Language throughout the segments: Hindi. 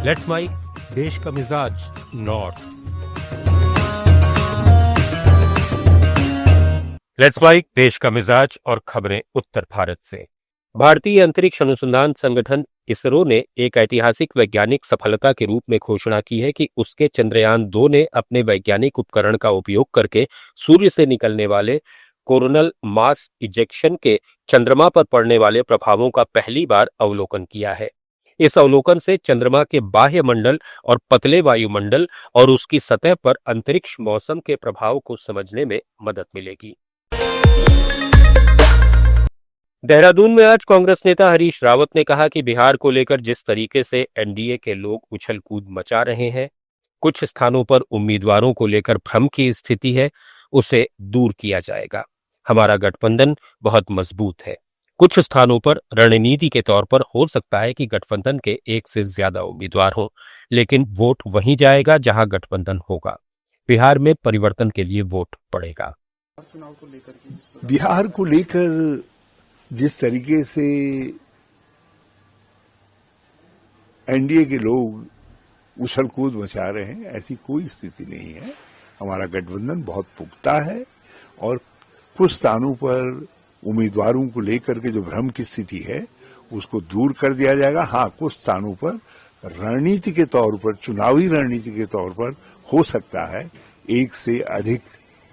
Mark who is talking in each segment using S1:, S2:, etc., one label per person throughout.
S1: लेट्स माइक देश का मिजाज नॉर्थ। लेट्स माइक देश का मिजाज और खबरें उत्तर भारत से। भारतीय अंतरिक्ष अनुसंधान संगठन इसरो ने एक ऐतिहासिक वैज्ञानिक सफलता के रूप में घोषणा की है कि उसके चंद्रयान 2 ने अपने वैज्ञानिक उपकरण का उपयोग करके सूर्य से निकलने वाले कोरोनल मास इजेक्शन के चंद्रमा पर पड़ने वाले प्रभावों का पहली बार अवलोकन किया है। इस अवलोकन से चंद्रमा के बाह्य मंडल और पतले वायुमंडल और उसकी सतह पर अंतरिक्ष मौसम के प्रभाव को समझने में मदद मिलेगी। देहरादून में आज कांग्रेस नेता हरीश रावत ने कहा कि बिहार को लेकर जिस तरीके से एनडीए के लोग उछल कूद मचा रहे हैं, कुछ स्थानों पर उम्मीदवारों को लेकर भ्रम की स्थिति है, उसे दूर किया जाएगा। हमारा गठबंधन बहुत मजबूत है। कुछ स्थानों पर रणनीति के तौर पर हो सकता है कि गठबंधन के एक से ज्यादा उम्मीदवार हों, लेकिन वोट वहीं जाएगा जहां गठबंधन होगा। बिहार में परिवर्तन के लिए वोट पड़ेगा।
S2: बिहार को लेकर जिस तरीके से एनडीए के लोग उछल कूद मचा रहे हैं, ऐसी कोई स्थिति नहीं है। हमारा गठबंधन बहुत पुख्ता है और कुछ स्थानों पर उम्मीदवारों को लेकर के जो भ्रम की स्थिति है उसको दूर कर दिया जाएगा। हाँ, कुछ स्थानों पर रणनीति के तौर पर, चुनावी रणनीति के तौर पर हो सकता है एक से अधिक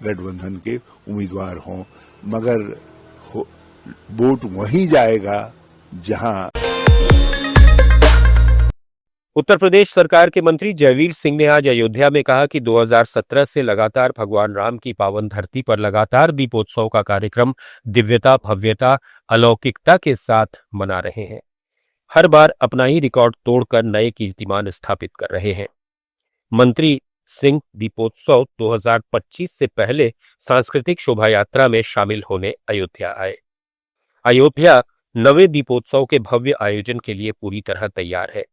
S2: गठबंधन के उम्मीदवार हों, मगर वोट वहीं जाएगा जहां।
S1: उत्तर प्रदेश सरकार के मंत्री जयवीर सिंह ने आज अयोध्या में कहा कि 2017 से लगातार भगवान राम की पावन धरती पर लगातार दीपोत्सव का कार्यक्रम दिव्यता, भव्यता, अलौकिकता के साथ मना रहे हैं। हर बार अपना ही रिकॉर्ड तोड़कर नए कीर्तिमान स्थापित कर रहे हैं। मंत्री सिंह दीपोत्सव 2025 से पहले सांस्कृतिक शोभा यात्रा में शामिल होने अयोध्या आए। अयोध्या नवे दीपोत्सव के भव्य आयोजन के लिए पूरी तरह तैयार है।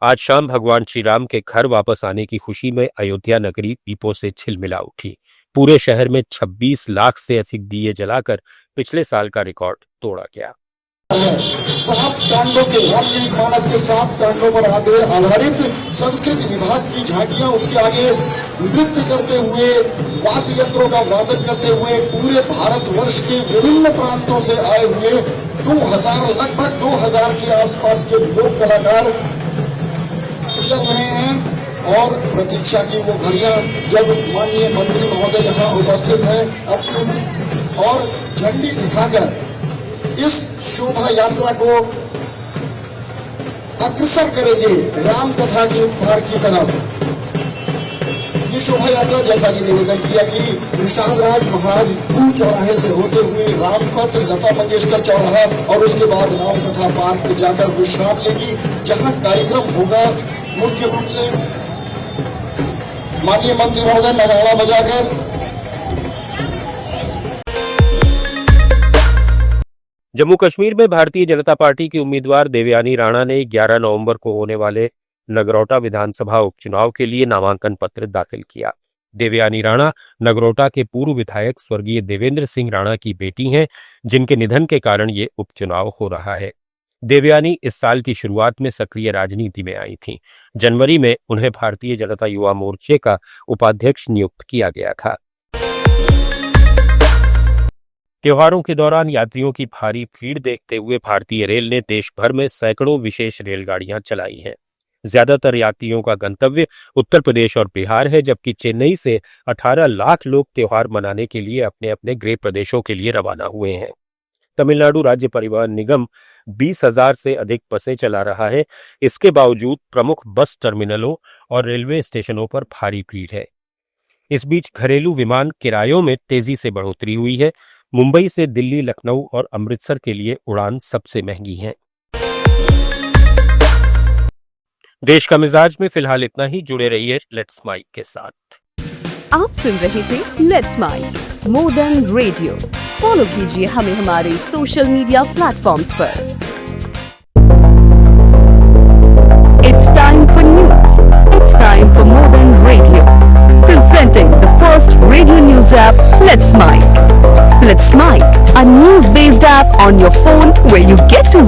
S1: आज शाम भगवान श्री राम के घर वापस आने की खुशी में अयोध्या नगरी दीपों से छिलमिला उठी। पूरे शहर में 26 लाख से अधिक दिए जलाकर पिछले साल का रिकॉर्ड तोड़ा गया।
S3: 7 कांडों के रामचरितमानस के 7 कांडों पर आधारित संस्कृति विभाग की झांकियां, उसके आगे नृत्य करते हुए, वाद्य यंत्रों का वादन करते हुए पूरे भारतवर्ष के विभिन्न प्रांतों से आए हुए 2000, लगभग 2000 के आसपास के लोक कलाकार चल रहे हैं और प्रतीक्षा की वो घड़ियां जब माननीय मंत्री महोदय यहाँ उपस्थित हैं अपनी और झंडी दिखाकर इस शोभा यात्रा को अग्रसर करेंगे राम कथा के पार की तरफ। ये शोभा यात्रा, जैसा कि निवेदन किया कि निषाद राज महाराज 2 चौराहे से होते हुए रामपथ, लता मंगेशकर चौराहा और उसके बाद राम कथा पार्क में जाकर विश्राम लेगी, जहां कार्यक्रम होगा मुख्य रूप से माननीय मंत्री महोदय नगाड़ा बजाकर।
S1: जम्मू कश्मीर में भारतीय जनता पार्टी की उम्मीदवार देवयानी राणा ने 11 नवंबर को होने वाले नगरोटा विधानसभा उपचुनाव के लिए नामांकन पत्र दाखिल किया। देवयानी राणा नगरोटा के पूर्व विधायक स्वर्गीय देवेंद्र सिंह राणा की बेटी हैं, जिनके निधन के कारण ये उपचुनाव हो रहा है। देवयानी इस साल की शुरुआत में सक्रिय राजनीति में आई थीं। जनवरी में उन्हें भारतीय जनता युवा मोर्चे का उपाध्यक्ष नियुक्त किया गया था। त्योहारों के दौरान यात्रियों की भारी भीड़ देखते हुए भारतीय रेल ने देश भर में सैकड़ों विशेष रेलगाड़ियां चलाई हैं। ज्यादातर यात्रियों का गंतव्य उत्तर प्रदेश और बिहार है, जबकि चेन्नई से 18 लाख लोग त्योहार मनाने के लिए अपने अपने गृह प्रदेशों के लिए रवाना हुए हैं। तमिलनाडु राज्य परिवहन निगम 20,000 से अधिक बसें चला रहा है। इसके बावजूद प्रमुख बस टर्मिनलों और रेलवे स्टेशनों पर भारी भीड़ है। इस बीच घरेलू विमान किरायों में तेजी से बढ़ोतरी हुई है। मुंबई से दिल्ली, लखनऊ और अमृतसर के लिए उड़ान सबसे महंगी है। देश का मिजाज में फिलहाल इतना ही। जुड़े रहिए लेट्स माइक के साथ।
S4: आप सुन रहे थे let's mike more than radio. Follow कीजिए हमें हमारे सोशल मीडिया प्लेटफॉर्म्स पर। It's time for news. It's time for more than radio. Presenting the first radio news app, Let's Mike. Let's Mike, a news-based app on your phone where you get to watch